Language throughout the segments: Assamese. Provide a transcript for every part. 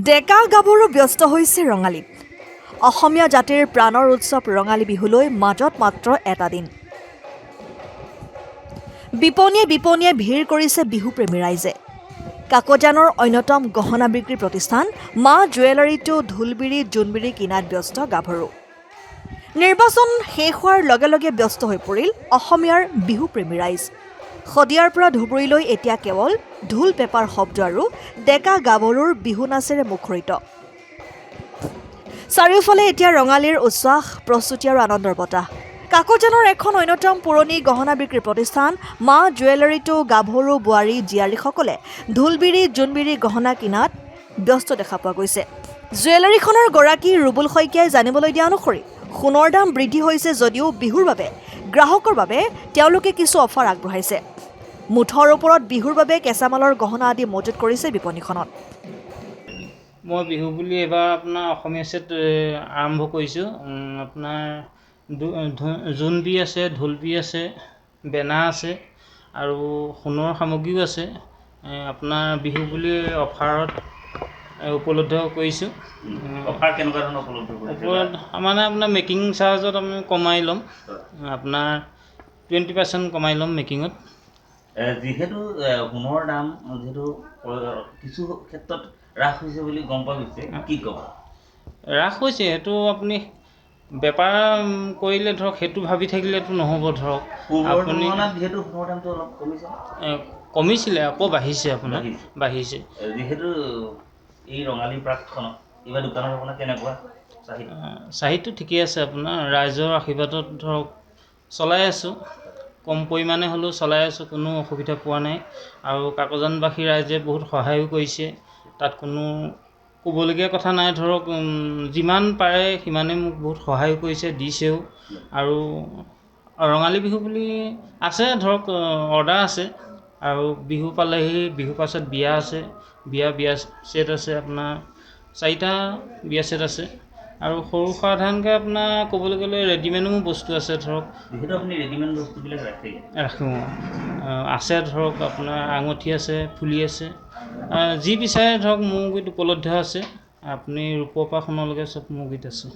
ডেকা গাভৰু ব্যস্ত হৈছে ৰঙালীত। অসমীয়া জাতিৰ প্ৰাণৰ উৎসৱ ৰঙালী বিহুলৈ মাজত মাত্ৰ এটা দিন। বিপণীয়ে বিপণীয়ে ভিৰ কৰিছে বিহুপ্ৰেমী ৰাইজে। কাকজানৰ অন্যতম গহনা বিক্ৰী প্ৰতিষ্ঠান মা জুৱেলাৰীটো ঢোলবিৰি জোনবিৰি কিনাত ব্যস্ত গাভৰু। নিৰ্বাচন শেষ হোৱাৰ লগে লগে ব্যস্ত হৈ পৰিল অসমীয়াৰ বিহুপ্ৰেমী ৰাইজ। শদিয়াৰ পৰা ধুবুৰীলৈ এতিয়া কেৱল ঢোল পেপাৰ শব্দ আৰু ডেকা গাভৰুৰ বিহু নাচেৰে মুখৰিত। চাৰিওফালে এতিয়া ৰঙালীৰ উচ্ছ্বাস, প্ৰস্তুতি আৰু আনন্দৰ বতাহ। কাকজানৰ এখন অন্যতম পুৰণি গহনা বিক্ৰী প্ৰতিষ্ঠান মা জুৱেলাৰীটো গাভৰু বোৱাৰী জীয়াৰীসকলে ঢোলবিৰি জোনবিৰি গহনা কিনাত ব্যস্ত দেখা পোৱা গৈছে। জুৱেলাৰীখনৰ গৰাকী ৰুবুল শইকীয়াই জানিবলৈ দিয়া অনুসৰি সোণৰ দাম বৃদ্ধি হৈছে যদিও বিহুৰ বাবে গ্ৰাহকৰ বাবে তেওঁলোকে কিছু অফাৰ আগবঢ়াইছে। মুঠৰ ওপৰত বিহুৰ বাবে কেঁচামালৰ গহনা আদি মজুত কৰিছে বিপণীখনত। মই বিহু বুলি এবাৰ আপোনাৰ অসমীয়া ছেট আৰম্ভ কৰিছোঁ। আপোনাৰ জোনবিৰি আছে, ঢোলবিৰি আছে, বেনা আছে আৰু সোণৰ সামগ্ৰীও আছে। আপোনাৰ বিহু বুলি অফাৰত উপলব্ধ কৰিছোঁ। অফাৰ কেনেকুৱা ধৰণৰ উপলব্ধ কৰিছে? মানে আপোনাৰ মেকিং চাৰ্জত আমি কমাই ল'ম, আপোনাৰ 20% কমাই ল'ম মেকিঙত। যিহেতু সোণৰ দাম যিহেতু কিছু ক্ষেত্ৰত হ্ৰাস হৈছে বুলি গম পোৱা গৈছে, কি ক'ব? হ্ৰাস হৈছে সেইটো আপুনি বেপাৰ কৰিলে ধৰক সেইটো ভাবি থাকিলেতো নহ'ব। ধৰক আপুনি যিহেতু সোণৰ দামটো অলপ কমিছে, কমিছিলে আকৌ বাঢ়িছে, আপোনাৰ বাঢ়িছে। যিহেতু এই ৰঙালী প্ৰাকখনত এইবাৰ দোকানত আপোনাৰ কেনেকুৱা চাহিদাটো ঠিকেই আছে। আপোনাৰ ৰাইজৰ আশীৰ্বাদত ধৰক চলাই আছোঁ, কম পৰিমাণে হ'লেও চলাই আছোঁ, কোনো অসুবিধা পোৱা নাই। আৰু কাকজানবাসী ৰাইজে বহুত সহায়ো কৰিছে, তাত কোনো ক'বলগীয়া কথা নাই। ধৰক যিমান পাৰে সিমানে মোক বহুত সহায়ো কৰিছে, দিছেও। আৰু ৰঙালী বিহু বুলি আছে ধৰক অৰ্ডাৰ আছে, আৰু বিহু পালেহি, বিহু পাছত বিয়া আছে, বিয়া ছেট আছে, আপোনাৰ 4টা বিয়া ছেট আছে। আৰু সৰু সাধাৰণকৈ আপোনাৰ ক'বলৈ গ'লে ৰেডিমেডো বস্তু আছে। ধৰক যিহেতু আপুনি ৰেডিমেড বস্তুবিলাক ৰাখোঁ আছে, ধৰক আপোনাৰ আঙুঠি আছে, ফুলি আছে, যি বিচাৰে ধৰক মোৰ গুৰিত উপলব্ধ আছে। আপুনি ৰূপৰ পৰা সোণলৈকে চব মোৰ গুৰিত আছে।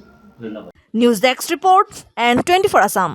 ধন্যবাদ। News desk report and 24 Assam।